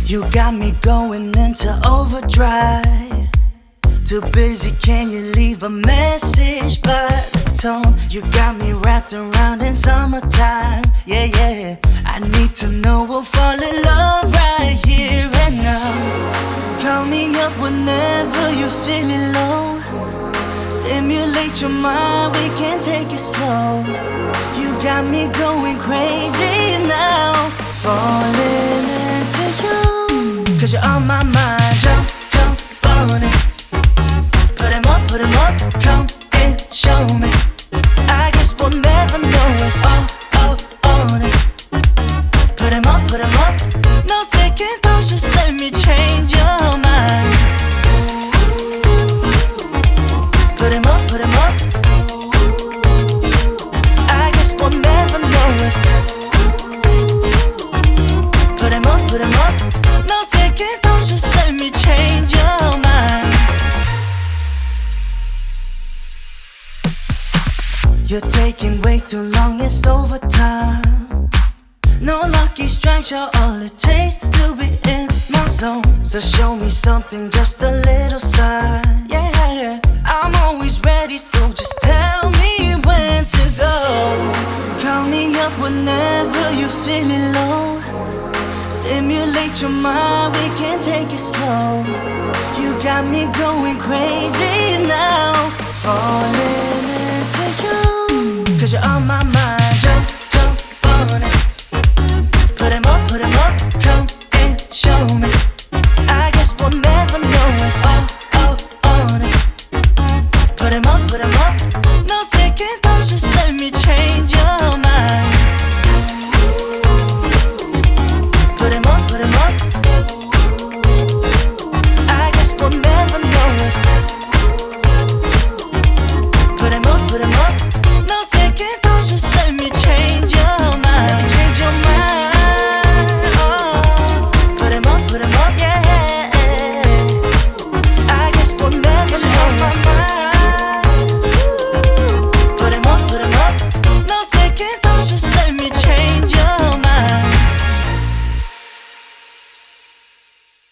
You got me going into overdrive. Too busy, can you leave a message by the tone? You got me wrapped around in summertime. Yeah, yeah, I need to know we'll fall in love right here and now. Call me up whenever you're feeling low. Stimulate your mind, we can take it slow. You got me going crazy now. Falling into you, 'cause you're on my mind. Jump, jump on it. Put 'em up, come and show me. I guess we'll never know it. All up on it. Put 'em up. No second thoughts, just let me change your mind. Put 'em up. I guess we'll never know it. Put 'em up. No second thoughts, just let me change your mind. You're taking way too long, it's overtime. No lucky strikes, you're all it takes to be in my zone. So show me something, just a little sign. Yeah, I'm always ready, so just tell me when to go. Call me up whenever you're feeling low. Stimulate your mind, we can take it slow. You got me going crazy now. Falling into you, 'cause you're on my mind.